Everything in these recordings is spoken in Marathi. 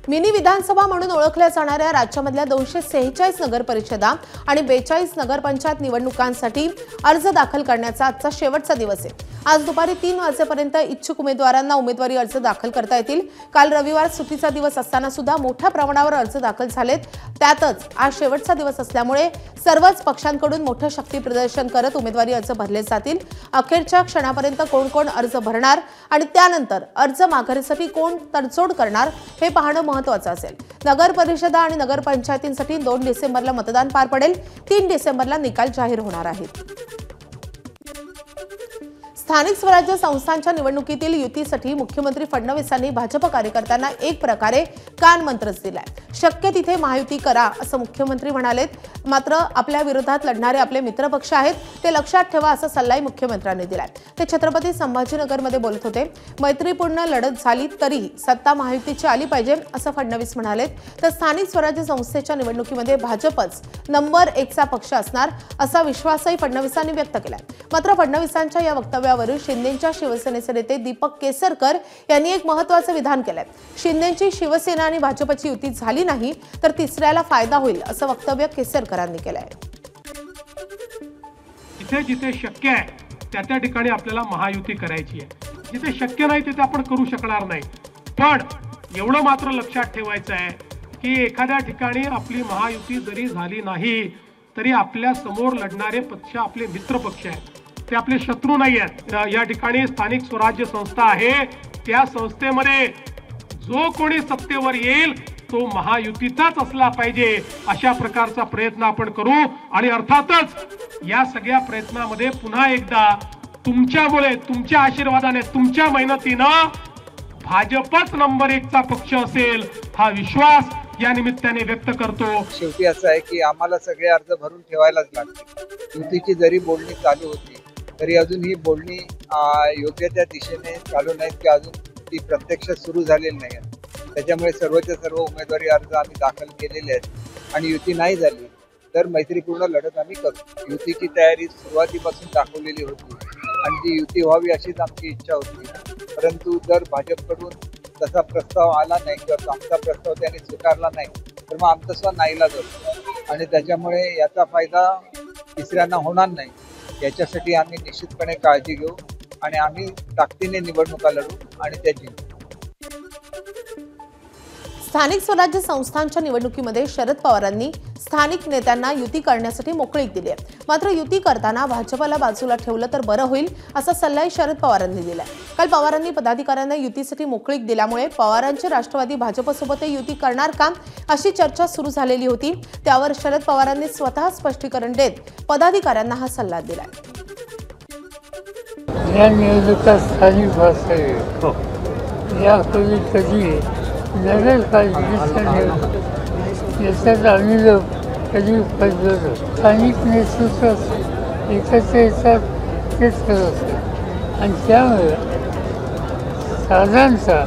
मिनी विधानसभा म्हणून ओळखल्या जाणाऱ्या राज्यामधल्या 246 नगर परिषदा आणि 42 नगरपंचायत निवडणुकांसाठी अर्ज दाखल करण्याचा आजचा शेवटचा दिवस आहे। आज दुपारी 3 वाजेपर्यंत इच्छुक उमेदवारांना उमेदवारी अर्ज दाखल करता येतील। काल रविवार सुट्टीचा दिवस असताना सुद्धा मोठ्या प्रमाणावर अर्ज दाखल झालेत। त्यातच आज शेवटचा दिवस असल्यामुळे सर्वच पक्षांकडून मोठं शक्ती प्रदर्शन करत उमेदवारी अर्ज भरले जातील। अखेरच्या क्षणापर्यंत कोण कोण अर्ज भरणार आणि त्यानंतर अर्ज माघारीसाठी कोण तडजोड करणार हे पाहणं महत्त्वाचं असेल। नगर परिषदा आणि नगरपंचायतींसाठी 2 डिसेंबरला मतदान पार पडेल। 3 डिसेंबरला निकाल जाहीर होणार आहेत। स्थानिक स्वराज्य संस्थांच्या निवडणुकीतील युतीसाठी मुख्यमंत्री फडणवीसांनी भाजप कार्यकर्त्यांना एक प्रकारे कानमंत्रच दिलाय। शक्य तिथे महायुती करा असं मुख्यमंत्री म्हणालेत। मात्र आपल्या विरोधात लढणारे आपले मित्रपक्ष आहेत, ते लक्षात ठेवा असा सल्लाही मुख्यमंत्र्यांनी दिलाय। ते छत्रपती संभाजीनगरमध्ये बोलत होते। मैत्रीपूर्ण लढत झाली तरी सत्ता महायुतीची आली पाहिजे असं फडणवीस म्हणालेत। तर स्थानिक स्वराज्य संस्थेच्या निवडणुकीमध्ये भाजपच नंबर 1 चा पक्ष असणार असा विश्वासही फडणवीसांनी व्यक्त केलाय। मात्र फडणवीसांच्या या वक्तव्यावरून शिंदेच्या शिवसेनेचे नेते दीपक केसरकर यांनी एक महत्त्वाचं विधान केलंय। शिंदेची शिवसेना आणि भाजपची युती झाली नाही तर तिसऱ्याला फायदा होईल असं वक्तव्य केसरकरांनी केलंय। जिथे जिथे शक्य आहे त्या ठिकाणी आपल्याला महायुती करायची आहे। जिथे शक्य नाही तिथे आपण करू शकणार नाही। पण एवढं मात्र लक्षात ठेवायचं आहे की एखाद्या ठिकाणी आपली महायुती जरी झाली नाही तरी आपल्या समोर लढणारे पक्ष आपले मित्र पक्ष आहेत, ते आपले शत्रू नाही आहेत। या ठिकाणी स्थानिक स्वराज्य संस्था आहे, त्या संस्थेमध्ये जो कोणी सत्तेवर येईल तो महायुतीचाच असला पाहिजे अशा प्रकारचा प्रयत्न आपण करू। आणि अर्थातच या सगळ्या प्रयत्नामध्ये पुन्हा एकदा तुमच्यामुळे, तुमच्या आशीर्वादाने, तुमच्या मेहनतीनं भाजपच नंबर 1 चा पक्ष असेल हा विश्वास या निमित्ताने व्यक्त करतो। शेवटी असं आहे की आम्हाला सगळे अर्ज भरून ठेवायलाच लागतील। युतीची जरी बोलणी चालू होती तरी अजून ही बोलणी योग्य त्या दिशेने चालू नाहीत की अजून ती प्रत्यक्ष सुरू झालेली नाही आहे। त्याच्यामुळे सर्वच्या सर्व उमेदवारी अर्ज आम्ही दाखल केलेले आहेत आणि युती नाही झाली तर मैत्रीपूर्ण लढत आम्ही करू। युतीची तयारी सुरुवातीपासून दाखवलेली होती आणि ती युती व्हावी अशीच आमची इच्छा होती। परंतु जर भाजपकडून तसा प्रस्ताव आला नाही किंवा आमचा प्रस्ताव त्यांनी स्वीकारला नाही तर मग आमचा सुद्धा नाईलाज होतो आणि त्याच्यामुळे याचा फायदा तिसऱ्यांना होणार नाही। याच्यासाठी आम्ही निश्चितपणे काळजी घेऊ आणि आम्ही ताकदीने निवडणुका लढू आणि त्या जिंकू। स्थानिक स्वराज्य संस्थांच्या निवडणुकीमध्ये शरद पवारांनी स्थानिक नेत्यांना युती करण्यासाठी मोकळीक दिली आहे। मात्र युती करताना भाजपला बाजूला ठेवलं तर बरं होईल असा सल्लाही शरद पवारांनी दिलाय। काल पवारांनी पदाधिकाऱ्यांना युतीसाठी मोकळीक दिल्यामुळे पवारांचे राष्ट्रवादी भाजपसोबत युती करणार का अशी चर्चा सुरू झालेली होती। त्यावर शरद पवारांनी स्वतः स्पष्टीकरण देत पदाधिकाऱ्यांना हा सल्ला दिलाय। या निवडणुका स्थानिक भाषा यापूर्वी कधी नगरपालिकेच्या याच्यात आम्ही लोक कधी पडलो स्थानिक नेतृत्व एकत्र येतात तेच करत आणि त्यामुळे साधारणतः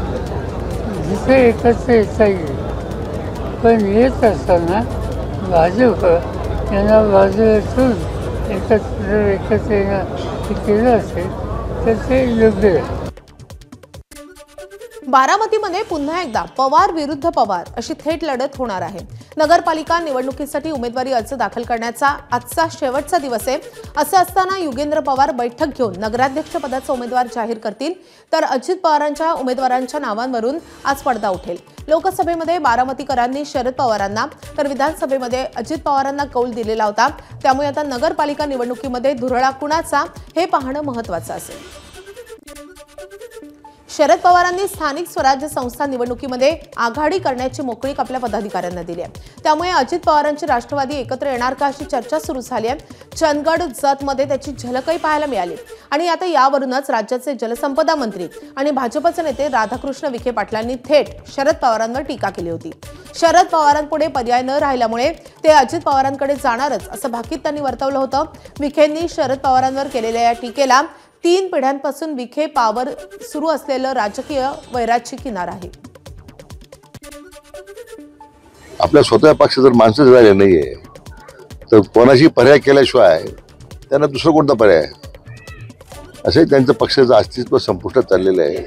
जिथे एकत्र येता येईल पण येत असताना भाजप यांना बाजूला ठेवून एकत्र येणं हे केलं असेल तर ते योग्य आहे। बारामतीमध्ये पुन्हा एकदा पवार विरुद्ध पवार अशी थेट लढत होणार आहे। नगरपालिका निवडणुकीसाठी उमेदवारी अर्ज दाखल करण्याचा आजचा शेवटचा दिवस आहे। असं असताना युगेंद्र पवार बैठक घेऊन नगराध्यक्ष पदाचा उमेदवार जाहीर करतील तर अजित पवारांच्या उमेदवारांच्या नावांवरून आज पडदा उठेल। लोकसभेमध्ये बारामतीकरांनी शरद पवारांना तर विधानसभेमध्ये अजित पवारांना कौल दिलेला होता। त्यामुळे आता नगरपालिका निवडणुकीमध्ये धुरळा कुणाचा हे पाहणं महत्त्वाचं असेल। शरद पवारांनी स्थानिक स्वराज्य संस्था निवडणुकीमध्ये आघाडी करण्याची मोकळीक आपल्या पदाधिकाऱ्यांना दिली आहे। त्यामुळे अजित पवारांची राष्ट्रवादी एकत्र येणार का अशी चर्चा सुरू झाली आहे। चंदगड जतमध्ये त्याची झलकही पाहायला मिळाली आणि आता यावरूनच राज्याचे जलसंपदा मंत्री आणि भाजपचे नेते राधाकृष्ण विखे पाटलांनी थेट शरद पवारांवर टीका केली होती। शरद पवारांपुढे पर्याय न राहिल्यामुळे ते अजित पवारांकडे जाणारच असं भाकीत त्यांनी वर्तवलं होतं। विखेंनी शरद पवारांवर केलेल्या या टीकेला 3 पिढ्यांपासून विखे पावर सुरू असलेलं राजकीय वैराची किनार आहे। आपल्या स्वतः पक्ष जर माणसं झाले नाहीये तर कोणाशी पर्याय केल्याशिवाय त्यांना दुसरा कोणता पर्याय असे त्यांचं पक्षाचं अस्तित्व संपुष्टात चाललेलं आहे।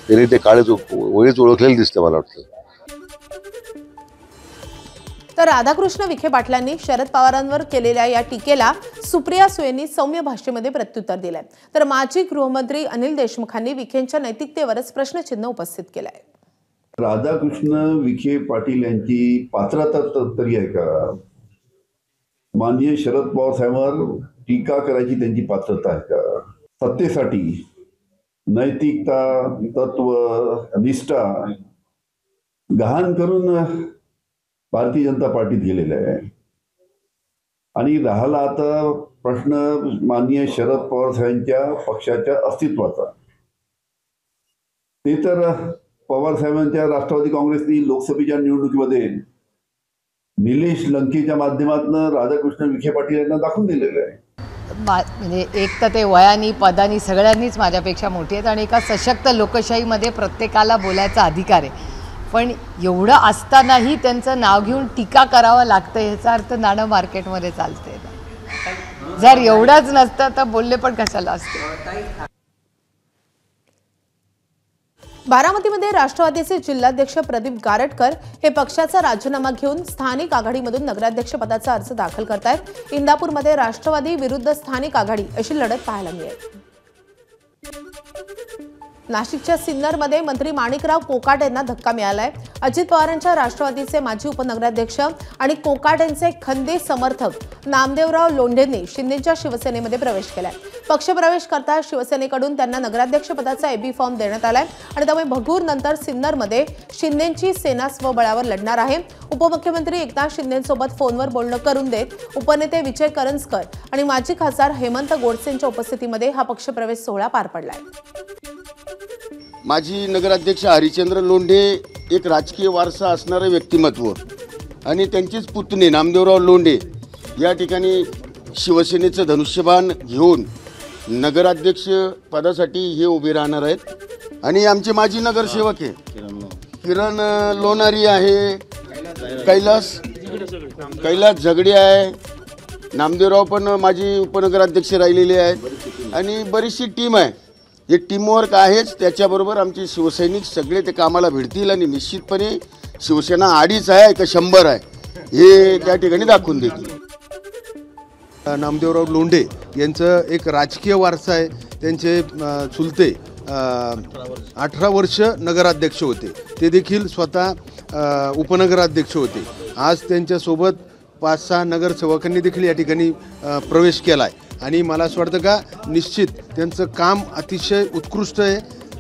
त्यांनी ते काळच वळीच ओळखलेलं दिसतं मला वाटतं। तर राधाकृष्ण विखे पाटलांनी शरद पवारांवर केलेल्या या टीकेला सुप्रिया सुळेंनी सौम्य भाषेमध्ये प्रत्युत्तर दिलंय. तर माजी गृहमंत्री अनिल देशमुखांनी विखेंच्या नैतिकतेवरच प्रश्नचिन्ह उपस्थित केलंय. राधाकृष्ण विखे पाटील यांची पात्रता तरी आहे का? माननीय शरद पवार साहेबांवर टीका करायची त्यांची पात्रता आहे का? सत्तेसाठी नैतिकता, तत्व, निष्ठा गहाण करून भारतीय जनता पार्टीत गेलेले आहे. आणि राहिला आता प्रश्न माननीय शरद पवार साहेबांच्या पक्षाच्या अस्तित्वाचा, ते तर पवार साहेबांच्या राष्ट्रवादी काँग्रेसनी लोकसभेच्या निवडणुकीमध्ये निलेश लंकेच्या माध्यमातून राधाकृष्ण विखे पाटील यांना दाखवून दिलेलं आहे. म्हणजे एक तर ते वयानी पदानी सगळ्यांनीच माझ्यापेक्षा मोठी आहेत आणि एका सशक्त लोकशाहीमध्ये प्रत्येकाला बोलायचा अधिकार आहे. पण एवढं असतानाही त्यांचं नाव घेऊन टीका करावं लागतं, ह्याचा अर्थ नाणं मार्केटमध्ये चालते. जर एवढंच नसतं तर बोलले पण कशाला असते. बारामतीमध्ये राष्ट्रवादीचे जिल्हाध्यक्ष प्रदीप गारटकर हे पक्षाचा राजीनामा घेऊन स्थानिक आघाडीमधून नगराध्यक्ष पदाचा अर्ज दाखल करतायत. इंदापूरमध्ये राष्ट्रवादी विरुद्ध स्थानिक आघाडी अशी लढत पाहायला मिळेल. नाशिकच्या सिन्नरमध्ये मंत्री माणिकराव कोकाट यांना धक्का मिळालाय. अजित पवारांच्या राष्ट्रवादीचे माजी उपनगराध्यक्ष आणि कोकाटेंचे खंदे समर्थक नामदेवराव लोंढेंनी शिंदेच्या शिवसेनेमध्ये प्रवेश केलाय. पक्षप्रवेश करता शिवसेनेकडून त्यांना नगराध्यक्ष पदाचा एबी फॉर्म देण्यात आलाय आणि त्यामुळे भगूर नंतर सिन्नरमध्ये शिंदेची सेना स्वबळावर लढणार आहे. उपमुख्यमंत्री एकनाथ शिंदेसोबत फोनवर बोलणं करून देत उपनेते विजय करंजकर आणि माजी खासदार हेमंत गोडसेंच्या उपस्थितीमध्ये हा पक्षप्रवेश सोहळा पार पडलाय. माजी नगराध्यक्ष हरिचंद्र लोंढे एक राजकीय वारसा असणारे व्यक्तिमत्व आणि त्यांचेच पुतणे नामदेवराव लोंढे या ठिकाणी शिवसेनेचं धनुष्यबाण घेऊन नगराध्यक्ष पदासाठी हे उभे राहणार आहेत. आणि आमचे माजी नगरसेवक आहे किरण लोणारी आहे, कैलास झगडे आहे, नामदेवराव पण माजी उपनगराध्यक्ष राहिलेले आहेत आणि बरीचशी टीम आहे. हे टीमवर्क आहेच, त्याच्याबरोबर आमचे शिवसैनिक सगळे ते कामाला भिडतील आणि निश्चितपणे शिवसेना 2.5 आहे का 100 आहे हे त्या ठिकाणी दाखवून देतील. नामदेवराव लोंढे यांचं एक राजकीय वारसा आहे. त्यांचे चुलते 18 वर्ष नगराध्यक्ष होते, ते देखील स्वतः उपनगराध्यक्ष होते. आज त्यांच्यासोबत 5-6 नगरसेवकांनी देखील या ठिकाणी प्रवेश केला आहे आणि मला असं वाटतं का निश्चित त्यांचं काम अतिशय उत्कृष्ट आहे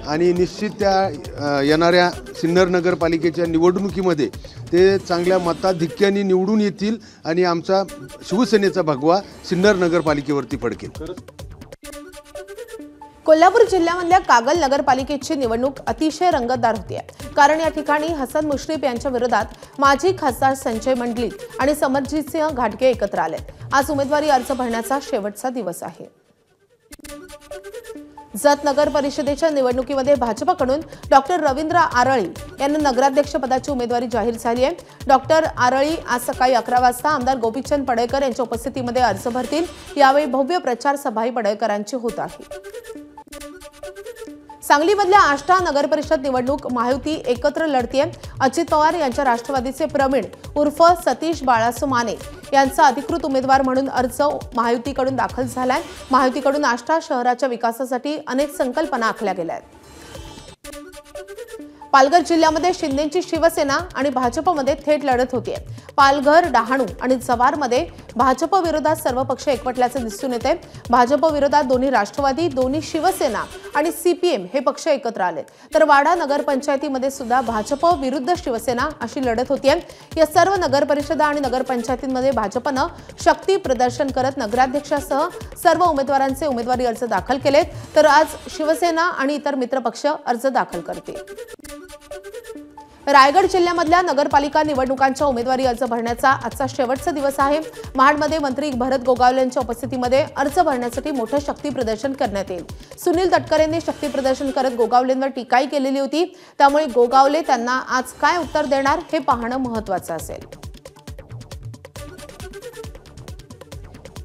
आणि निश्चित त्या येणाऱ्या सिन्नर नगरपालिकेच्या निवडणुकीमध्ये ते चांगल्या मताधिक्याने निवडून येतील आणि आमचा शिवसेनेचा भगवा सिन्नर नगरपालिकेवरती फडकेल. कोल्हापूर जिल्ह्यामधल्या कागल नगरपालिकेची निवडणूक अतिशय रंगतदार होती आहे, कारण या ठिकाणी हसन मुश्रीफ यांच्या विरोधात माजी खासदार संजय मंडलिक आणि समरजितसिंह घाटगे एकत्र आले. आज उमेदवारी अर्ज भरण्याचा शेवटचा दिवस आहे. जत नगर परिषदेच्या निवडणुकीमध्ये भाजपकडून डॉक्टर रवींद्र आरळी यांना नगराध्यक्ष पदाची उमेदवारी जाहीर झाली आहे. डॉक्टर आरळी आज सकाळी 11 वाजता आमदार गोपीचंद पडळकर यांच्या उपस्थितीमध्ये अर्ज भरतील. यावेळी भव्य प्रचार सभाही पडळकरांची होत आहे. सांगलीमधल्या आष्टा नगरपरिषद निवडणूक महायुती एकत्र लढतीये. अजित पवार यांच्या राष्ट्रवादीचे प्रवीण उर्फ सतीश बाळासू माने यांचा अधिकृत उमेदवार म्हणून अर्ज महायुतीकडून दाखल झालाय. महायुतीकडून आष्टा शहराच्या विकासासाठी अनेक संकल्पना आखल्या गेल्या आहेत. पालघर जिल्ह्यामध्ये शिंदेची शिवसेना आणि भाजपमध्ये थेट लढत होतीये. पालघर, डहाणू आणि जव्हारमध्ये भाजप विरोधात सर्व पक्ष एकवटल्याचे दिसून येते. भाजप विरोधात दोन्ही राष्ट्रवादी, दोन्ही शिवसेना आणि सीपीएम हे पक्ष एकत्र आले. तर वाडा नगरपंचायतीमध्ये सुद्धा भाजप विरुद्ध शिवसेना अशी लढत होतीये. या सर्व नगरपरिषदा आणि नगरपंचायतींमध्ये भाजपनं शक्ती प्रदर्शन करत नगराध्यक्षासह सर्व उमेदवारांचे उमेदवारी अर्ज दाखल केलेत. तर आज शिवसेना आणि इतर मित्रपक्ष अर्ज दाखल करतील. रायगड जिल्ह्यामधल्या नगरपालिका निवडणुकांच्या उमेदवारी अर्ज भरण्याचा आजचा शेवटचा दिवस आहे. महाडमध्ये मंत्री भरत गोगावले यांच्या उपस्थितीमध्ये अर्ज भरण्यासाठी मोठं शक्ती प्रदर्शन करण्यात येईल. सुनील तटकरेंनी शक्ती प्रदर्शन करत गोगावलेंवर टीकाही केलेली होती. त्यामुळे गोगावले त्यांना आज काय उत्तर देणार हे पाहणं महत्त्वाचं असेल.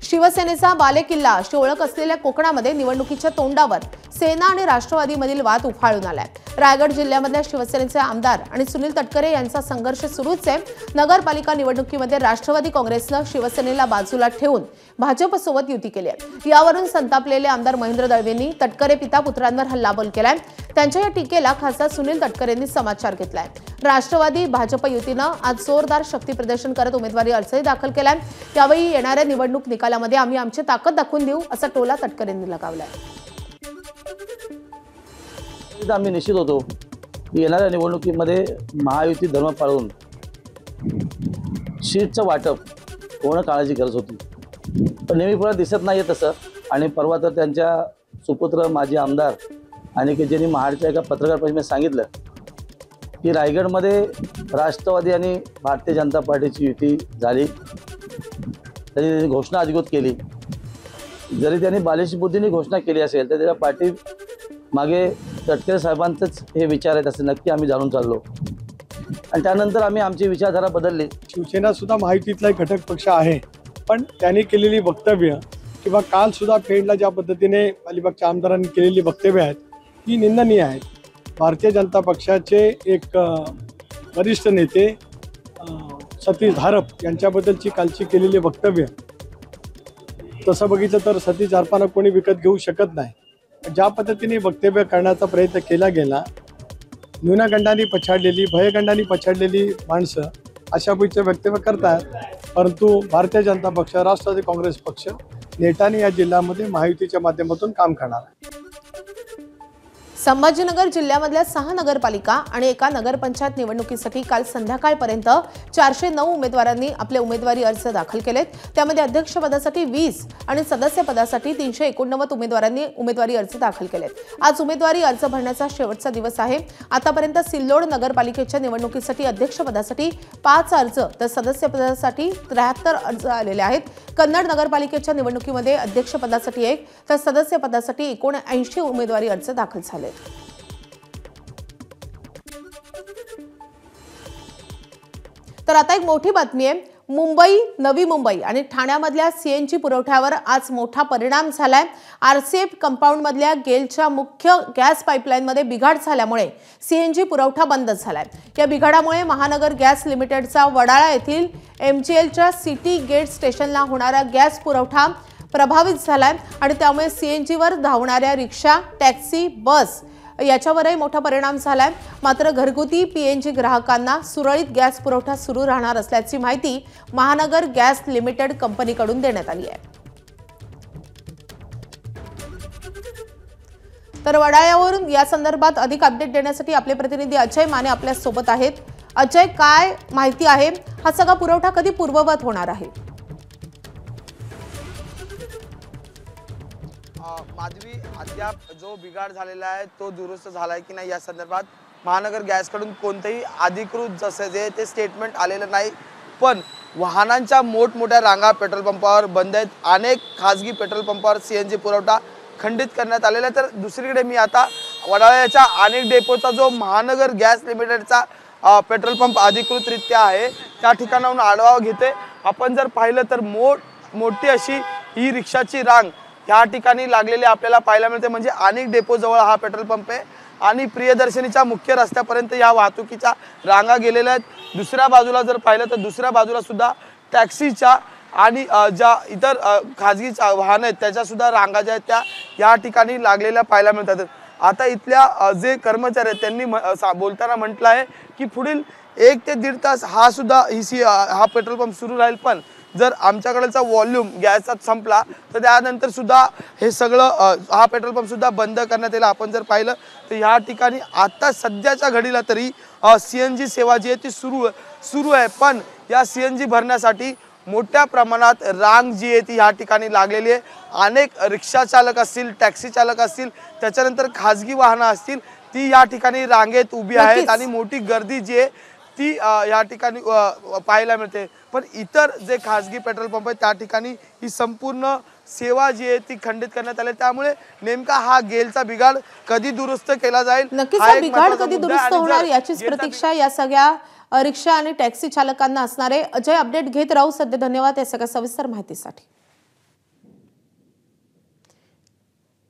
शिवसेनेचा बालेकिल्ला अशी ओळख असलेल्या कोकणामध्ये निवडणुकीच्या तोंडावर सेना आणि राष्ट्रवादीमधील वाद उफाळून आलाय। रायगड जिल्ह्यामधल्या शिवसेनेचे आमदार आणि सुनील तटकरे यांचा संघर्ष सुरूच आहे। नगरपालिका निवडणुकीमध्ये राष्ट्रवादी काँग्रेसनं शिवसेनेला बाजूला ठेवून भाजपसोबत युती केली आहे। यावरून संतापलेले आमदार महेंद्र दळवेंनी तटकरे पिता पुत्रांवर हल्लाबोल केलाय। त्यांच्या या टीकेला खासदार सुनील तटकरेंनी समाचार घेतलाय। राष्ट्रवादी भाजप युतीनं आज जोरदार शक्ती प्रदर्शन करत उमेदवारी अर्जही दाखल केलाय। यावेळी येणाऱ्या निवडणूक निकालामध्ये आम्ही आमची ताकद दाखवून देऊ असा टोला तटकरेंनी लगावलाय। आम्ही निश्चित होतो की येणाऱ्या निवडणुकीमध्ये महायुती धर्म पाळून सीटचं वाटप होणं काळाची गरज होती, पण नेहमीप्रमाणे दिसत नाही तसं। आणि परवा तर त्यांच्या सुपुत्र माजी आमदार आणि की ज्यांनी महाडच्या एका पत्रकार परिषदेत सांगितलं की रायगडमध्ये राष्ट्रवादी आणि भारतीय जनता पार्टीची युती झाली, त्यांनी घोषणा अधिकृत केली। जरी त्यांनी बालिश बुद्धीने घोषणा केली असेल तर त्याच्या पार्टी मागे तटकरे साहेबांचंच हे विचार आहेत असं नक्की आम्ही जाणून चाललो आणि त्यानंतर आम्ही आमची विचारधारा बदलली। शिवसेना सुद्धा महायुतीतला एक घटक पक्ष आहे, पण त्यांनी केलेली वक्तव्य किंवा काल सुद्धा फेडला ज्या पद्धतीने अलिबागच्या आमदारांनी केलेली वक्तव्य आहेत ही निंदनीय आहेत। भारतीय जनता पक्षाचे एक वरिष्ठ नेते सतीश धारप यांच्याबद्दलची कालची केलेली वक्तव्य, तसं बघितलं तर सतीश धारपांना कोणी विकत घेऊ शकत नाही। ज्या पद्धतीने वक्तव्य करण्याचा प्रयत्न केला गेला, न्यूनगंडांनी पछाडलेली भयगंडांनी पछाडलेली माणसं अशा पैकी वक्तव्य करतात, परंतु भारतीय जनता पक्ष राष्ट्रवादी काँग्रेस पक्ष नेटाने या जिल्ह्यामध्ये महायुतीच्या माध्यमातून काम करणार आहे। संभाजीनगर जिल्ह्यामधल्या 6 नगरपालिका आणि एका नगरपंचायत निवडणुकीसाठी काल संध्याकाळपर्यंत 409 उमेदवारांनी आपले उमेदवारी अर्ज दाखल केलेत। त्यामध्ये अध्यक्षपदासाठी 20 आणि सदस्यपदासाठी 389 उमेदवारांनी उमेदवारी अर्ज दाखल केलेत। आज उमेदवारी अर्ज भरण्याचा शेवटचा दिवस आहे। आतापर्यंत सिल्लोड नगरपालिकेच्या निवडणुकीसाठी अध्यक्षपदासाठी 5 अर्ज तर सदस्यपदासाठी 73 अर्ज आलेले आहेत। कन्नड नगरपालिकेच्या निवडणुकीमध्ये अध्यक्षपदासाठी 1 तर सदस्यपदासाठी 79 उमेदवारी अर्ज दाखल झाले। तर आता एक मोठी बातमी आहे। मुंबई, नवी मुंबई आणि ठाण्यामधल्या सीएनजी पुरवठ्यावर आज मोठा परिणाम झालाय। आरसीएफ कंपाऊंडमधल्या गेलच्या मुख्य गॅस पाईपलाईनमध्ये बिघाड झाल्यामुळे सीएनजी पुरवठा बंद झालाय। या बिघाडामुळे महानगर गॅस लिमिटेडचा वडाळा येथील एमजीएलच्या सिटी गेट स्टेशनला होणारा गॅस पुरवठा प्रभावित झालाय आणि त्यामुळे सीएनजीवर धावणाऱ्या रिक्षा, टॅक्सी, बस याच्यावरही मोठा परिणाम झालाय। मात्र घरगुती पीएनजी ग्राहकांना सुरळीत गॅस पुरवठा सुरू राहणार असल्याची माहिती महानगर गॅस लिमिटेड कंपनीकडून देण्यात आली आहे। तर वडाळ्यावरून या संदर्भात अधिक अपडेट देण्यासाठी आपले प्रतिनिधी अजय माने आपल्या सोबत आहेत। अजय, काय माहिती आहे? हा सगळा पुरवठा कधी पूर्ववत होणार आहे? माधवी, अद्याप जो बिघाड झालेला आहे तो दुरुस्त झालाय की नाही या संदर्भात महानगर गॅसकडून कोणतेही अधिकृत जसे जे ते स्टेटमेंट आलेलं नाही, पण वाहनांच्या मोठमोठ्या रांगा पेट्रोल पंपावर बंद आहेत। अनेक खासगी पेट्रोल पंपावर सीएनजी पुरवठा खंडित करण्यात आलेला आहे। तर दुसरीकडे मी आता वडाळ्याच्या अनेक डेपोचा जो महानगर गॅस लिमिटेडचा पेट्रोल पंप अधिकृतरित्या आहे त्या ठिकाणाहून आढावा घेते। आपण जर पाहिलं तर मोठी अशी ही रिक्षाची रांग या ठिकाणी लागलेली आपल्याला पाहायला मिळते। म्हणजे अनेक डेपो जवळ हा पेट्रोल पंप आहे आणि प्रियदर्शनीच्या मुख्य रस्त्यापर्यंत या वाहतुकीच्या रांगा गेलेल्या आहेत। दुसऱ्या बाजूला जर पाहिलं तर दुसऱ्या बाजूला सुद्धा टॅक्सीच्या आणि ज्या इतर खाजगी वाहन आहेत त्याच्या सुद्धा रांगा ज्या आहेत त्या या ठिकाणी लागलेल्या पाहायला मिळतात। आता इथल्या जे कर्मचारी आहेत त्यांनी बोलताना म्हटलं आहे की पुढील 1 ते 1.5 तास हा पेट्रोल पंप सुरू राहील, पण जर आमच्याकडचा व्हॉल्यूम गॅसचा संपला तर त्यानंतर सुद्धा हे सगळं हा पेट्रोल पंप सुद्धा बंद करण्यात येईल। आपण जर पाहिलं तर या ठिकाणी आता सध्याच्या घडीला तरी सीएनजी सेवा जी आहे ती सुरू आहे, पण या सीएनजी भरण्यासाठी मोठ्या प्रमाणात रांग जी आहे ती या ठिकाणी लागलेली आहे। अनेक रिक्षा चालक असतील, टॅक्सी चालक असतील, त्याच्यानंतर खाजगी वाहनं असतील, ती या ठिकाणी रांगेत उभी आहेत आणि मोठी गर्दी जी आहे ती या ठिकाणी पाहायला मिळते। पण इतर जे खाजगी पेट्रोल पंप आहेत त्या ठिकाणी ही संपूर्ण सेवा जी आहे ती खंडित करण्यात आली। त्यामुळे नेमका हा गेलचा बिघाड कधी दुरुस्त केला जाईल, नक्कीच हा बिघाड कधी दुरुस्त होणार याचीच प्रतीक्षा या सगळ्या रिक्षा आणि टॅक्सी चालकांना असणार आहे। अजय, अपडेट घेत राहू सध्या। धन्यवाद या सगळ्या सविस्तर माहितीसाठी।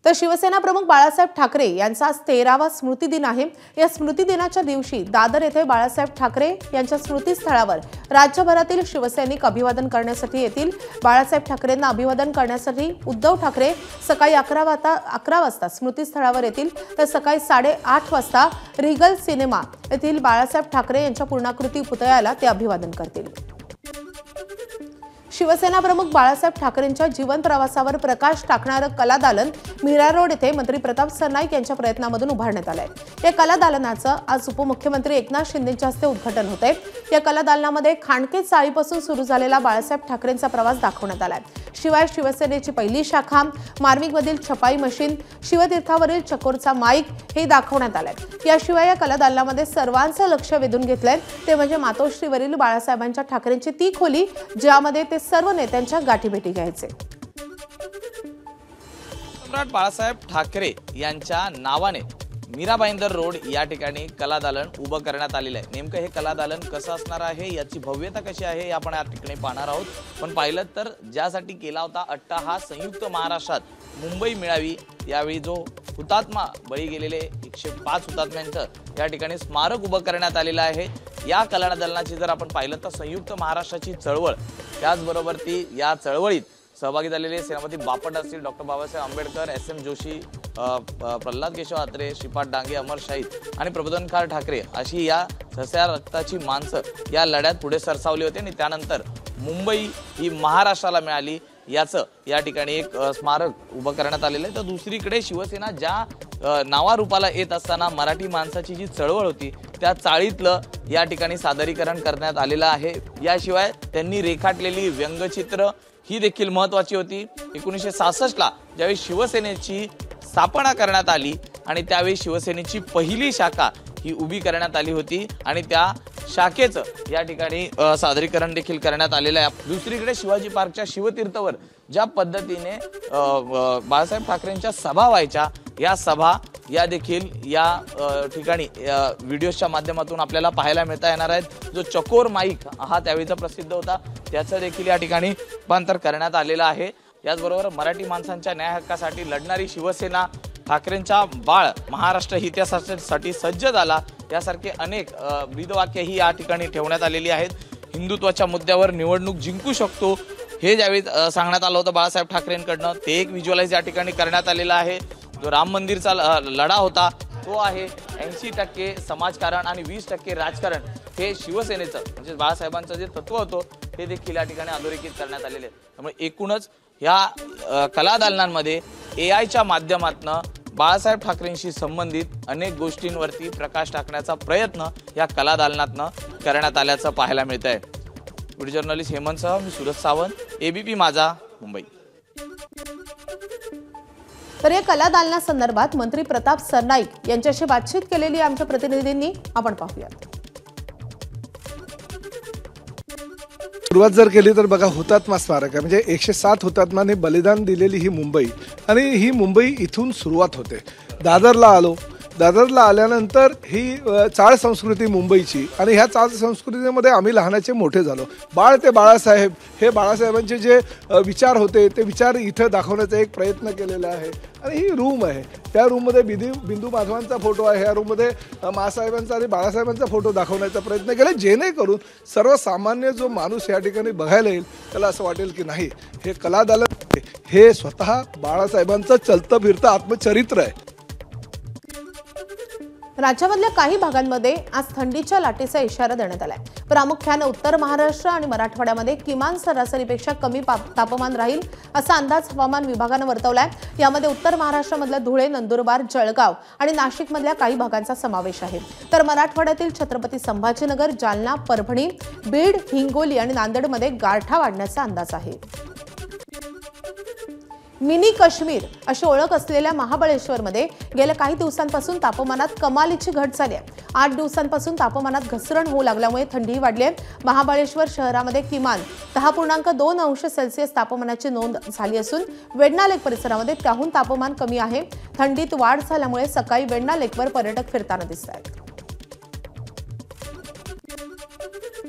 तर शिवसेना प्रमुख बाळासाहेब ठाकरे यांचा आज 13वा स्मृतिदिन आहे। या स्मृतिदिनाच्या दिवशी दादर येथे बाळासाहेब ठाकरे यांच्या स्मृतीस्थळावर राज्यभरातील शिवसैनिक अभिवादन करण्यासाठी येतील। बाळासाहेब ठाकरेंना अभिवादन करण्यासाठी उद्धव ठाकरे सकाळी 11 वाजता स्मृतीस्थळावर येतील, तर सकाळी 8:30 वाजता रिगल सिनेमा येथील बाळासाहेब ठाकरे यांच्या पूर्णाकृती पुतळ्याला ते अभिवादन करतील। शिवसेना प्रमुख बाळासाहेब ठाकरेंच्या जीवन प्रवासावर प्रकाश टाकणारं कला दालन मीरा रोड येथे मंत्री प्रताप सरनाईक यांच्या प्रयत्नामधून उभारण्यात आलंय। या कला दालनाचं आज उपमुख्यमंत्री एकनाथ शिंदेंच्या हस्ते उद्घाटन होतंय। या कला दालनामध्ये खांडके चाळीपासून सुरू झालेला बाळासाहेब ठाकरेंचा प्रवास दाखवण्यात आलाय। शिवाय शिवसेनेची पहिली शाखा, मार्मिकमधील छपाई मशीन, शिवतीर्थावरील चकोरचा माईक हे दाखवण्यात आलंय। याशिवाय या कला दालनामध्ये सर्वांचं लक्ष वेधून घेतलंय ते म्हणजे मातोश्रीवरील बाळासाहेबांच्या ठाकरेंची ती खोली, ज्यामध्ये ते सर्व नेत्यांच्या गाठीभेटी घ्यायचे। सम्राट बाळासाहेब ठाकरे यांच्या नावाने मीरा भाईंदर रोड या ठिकाणी कला दालन उभं करण्यात आलेलं आहे। नेमकं हे कला दालन कसं असणार आहे, याची भव्यता कशी आहे हे आपण या ठिकाणी पाहणार आहोत। पण पाहिलं तर ज्यासाठी केला होता अट्टाहास संयुक्त महाराष्ट्रात मुंबई मिळावी, यावेळी जो हुतात्मा बळी गेलेले 105 हुतात्म्यांचं या ठिकाणी स्मारक उभं करण्यात आलेलं आहे। या कला दालनाची जर आपण पाहिलं तर संयुक्त महाराष्ट्राची चळवळ, त्याचबरोबर ती या चळवळीत सहभागी झालेले सेनापती बापट असतील, डॉक्टर बाबासाहेब आंबेडकर, SM जोशी, प्रल्हाद केशव आत्रे, श्रीपाद डांगे, अमर शाहीद आणि प्रबोधनकार ठाकरे अशी या सस्या रक्ताची माणसं या लढ्यात पुढे सरसावली होती आणि त्यानंतर मुंबई ही महाराष्ट्राला मिळाली, याचं या ठिकाणी एक स्मारक उभं करण्यात आलेलं आहे। तर दुसरीकडे शिवसेना ज्या नावारूपाला येत असताना मराठी माणसाची जी चळवळ होती त्या चाळीतलं या ठिकाणी सादरीकरण करण्यात आलेलं आहे। याशिवाय त्यांनी रेखाटलेली व्यंगचित्र ही देखील महत्त्वाची होती। 1966ला ज्यावेळी शिवसेनेची स्थापना करण्यात आली आणि त्यावेळी शिवसेनेची पहिली शाखा ही उभी करण्यात आली होती आणि त्या शाखेचं या ठिकाणी सादरीकरण देखील करण्यात आलेलं आहे। दुसरीकडे शिवाजी पार्कच्या शिवतीर्थवर ज्या पद्धतीने बाळासाहेब ठाकरेंच्या सभा व्हायच्या, या सभा या देखील या ठिकाणी व्हिडिओच्या माध्यमातून आपल्याला पाहायला मिळता येणार आहेत। जो चकोर माईक हा त्यावेळीचा प्रसिद्ध होता, त्याचं देखील या ठिकाणी रूपांतर करण्यात आलेलं आहे। याचबरोबर मराठी माणसांच्या न्याय हक्कासाठी लढणारी शिवसेना, ठाकरेंच्या बाळ महाराष्ट्र इतिहासासाठी सज्ज झाला, यासारखे अनेक ब्रीदवाक्यही या ठिकाणी ठेवण्यात आलेली आहेत। हिंदुत्वाच्या मुद्द्यावर निवडणूक जिंकू शकतो हे ज्यावेळी सांगण्यात आलं होतं बाळासाहेब ठाकरेंकडनं, ते एक व्हिज्युअलाइज या ठिकाणी करण्यात आलेलं आहे। जो राम मंदिरचा लढा होता तो आहे 80% समाजकारण आणि 20% राजकारण, हे शिवसेनेचं म्हणजे बाळासाहेबांचं जे तत्व होतं हे देखील या ठिकाणी अधोरेखित करण्यात आलेले आहे। त्यामुळे एकूणच या कला दालनांमध्ये AI च्या माध्यमातून बाळासाहेब ठाकरेंशी संबंधित अनेक गोष्टींवरती प्रकाश टाकण्याचा प्रयत्न या कला दालनातनं करण्यात आल्याचं पाहायला मिळत आहे। व्हिडिओ जर्नलिस्ट हेमंतसह मी सुरज सावंत, ABP माझा, मुंबई। तर या कला दालनासंदर्भात मंत्री प्रताप सरनाईक यांच्याशी बातचीत केलेली आमच्या प्रतिनिधींनी, आपण पाहूयात। सुरुवात जर केली तर बघा, हुतात्मा स्मारक आहे म्हणजे 107 हुतात्म्याने बलिदान दिलेली ही मुंबई, आणि ही मुंबई इथून सुरुवात होते। दादरला आल्यानंतर ही चाळ संस्कृती मुंबईची, आणि ह्या चाळ संस्कृतीमध्ये आम्ही लहानाचे मोठे झालो। बाळ ते बाळासाहेब, हे बाळासाहेबांचे जे विचार होते ते विचार इथं दाखवण्याचा एक प्रयत्न केलेला आहे। आणि ही रूम आहे, त्या रूममध्ये बिंदू माधवांचा फोटो आहे, ह्या रूममध्ये मासाहेबांचा आणि बाळासाहेबांचा फोटो दाखवण्याचा प्रयत्न केला, जेणेकरून सर्वसामान्य जो माणूस या ठिकाणी बघायला येईल त्याला असं वाटेल की नाही, हे कला दालन हे स्वतः बाळासाहेबांचं चलतं फिरतं आत्मचरित्र आहे। राज्यामधल्या काही भागांमध्ये आज थंडीच्या लाटेचा इशारा देण्यात आलाय। प्रामुख्याने उत्तर महाराष्ट्र आणि मराठवाड्यामध्ये किमान सरासरीपेक्षा कमी तापमान राहील असा अंदाज हवामान विभागानं वर्तवलाय। यामध्ये उत्तर महाराष्ट्रामधल्या धुळे, नंदुरबार, जळगाव आणि नाशिकमधल्या काही भागांचा समावेश आहे। तर मराठवाड्यातील छत्रपती संभाजीनगर, जालना, परभणी, बीड, हिंगोली आणि नांदेडमध्ये गारठा वाढण्याचा अंदाज आहे। मिनी काश्मीर अशी ओळख असलेल्या महाबळेश्वरमध्ये गेल्या काही दिवसांपासून तापमानात कमालीची घट झाली आहे। 8 दिवसांपासून तापमानात घसरण होऊ लागल्यामुळे थंडी वाढली आहे। महाबळेश्वर शहरामध्ये किमान 10.2 अंश सेल्सिअस तापमानाची नोंद झाली असून वेण्णा लेक परिसरामध्ये त्याहून तापमान कमी आहे। थंडीत वाढ झाल्यामुळे सकाळी वेण्णा लेकवर पर्यटक फिरताना दिसत आहेत।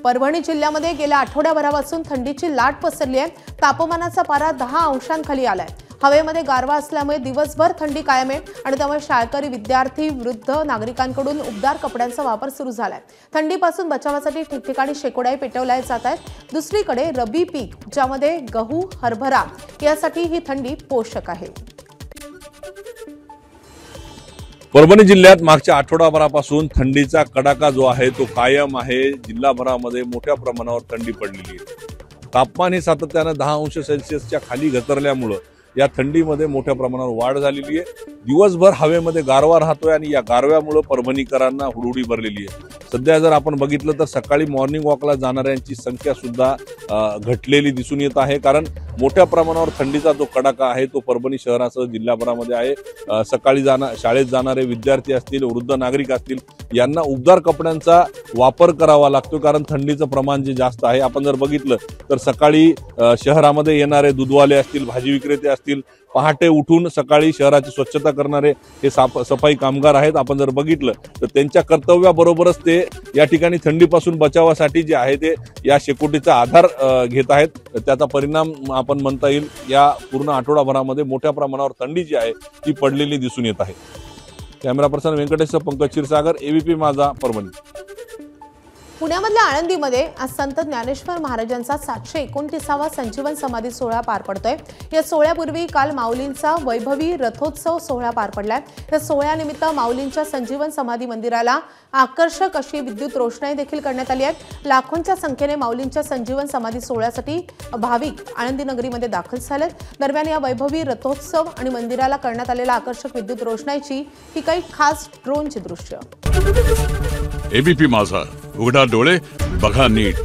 परभणी जिल्ह्यामध्ये गेल्या आठवड्याभरापासून थंडीची लाट पसरली आहे। तापमानाचा पारा 10 अंशांखाली आलाय। हवेमध्ये गारवा असल्यामुळे दिवसभर थंडी कायम आहे आणि त्यामुळे शाळकरी, विद्यार्थी, वृद्ध नागरिकांकडून उबदार कपड्यांचा वापर सुरू झालाय. थंडीपासून बचावासाठी ठिकठिकाणी शेकोड्याही पेटवल्या जात आहेत. दुसरीकडे रबी पीक ज्यामध्ये गहू, हरभरा यासाठी ही थंडी पोषक आहे. परभणी जिल्ह्यात मागच्या आठवडाभरापासून थंडीचा कडाका जो आहे तो कायम आहे. जिल्हाभरामध्ये मोठ्या प्रमाणावर थंडी पडलेली आहे. तापमान हे सातत्यानं 10 अंश सेल्सिअसच्या खाली घसरल्यामुळं या थंडीमध्ये मोठ्या प्रमाणावर वाढ झालेली आहे. दिवसभर हवेमध्ये गारवा राहतोय आणि या गारव्यामुळं परभणीकरांना हुडहुडी भरलेली आहे. सध्या जर आपण बघितलं तर सकाळी मॉर्निंग वॉकला जाणाऱ्यांची संख्या सुद्धा घटलेली दिसून येत आहे. कारण मोठ्या प्रमाणावर थंडीचा जो कडाका आहे तो परभणी शहरासह जिल्हाभरामध्ये आहे. सकाळी शाळेत जाणारे विद्यार्थी असतील, वृद्ध नागरिक असतील, यांना उबदार कपड्यांचा वापर करावा लागतो कारण थंडीचं प्रमाण जे जास्त आहे. आपण जर बघितलं तर सकाळी शहरामध्ये येणारे दूधवाले असतील, भाजी विक्रेते असतील, पहाटे उठून सकाळी शहराची स्वच्छता करणारे हे सफाई कामगार आहेत. आपण जर बघितलं तर त्यांच्या कर्तव्याबरोबरच ते या ठिकाणी थंडीपासून बचावासाठी जे आहे ते या शेकोटीचा आधार घेत आहेत. त्याचा परिणाम आपण म्हणता येईल या पूर्ण आठवडाभरामध्ये मोठ्या प्रमाणावर थंडी जी आहे ती पडलेली दिसून येत आहे. Camera person Venkatesh Pankaj Kshirsagar, ABP Majha, Parbhani. पुण्यामधल्या आळंदीमध्ये आज संत ज्ञानेश्वर महाराजांचा 729वा संजीवन समाधी सोहळा पार पडतोय. या सोहळ्यापूर्वी काल माऊलींचा वैभवी रथोत्सव सोहळा पार पडलाय. या सोहळ्यानिमित्त माऊलींच्या संजीवन समाधी मंदिराला आकर्षक अशी विद्युत रोषणाई देखील करण्यात आली आहे. लाखोंच्या संख्येने माऊलींच्या संजीवन समाधी सोहळ्यासाठी भाविक आळंदी नगरीमध्ये दाखल झालेत. दरम्यान या वैभवी रथोत्सव आणि मंदिराला करण्यात आलेल्या आकर्षक विद्युत रोषणाईची ही काही खास ड्रोनची दृश्य. एबीपी माझा, उघडा डोळे बघा नीट.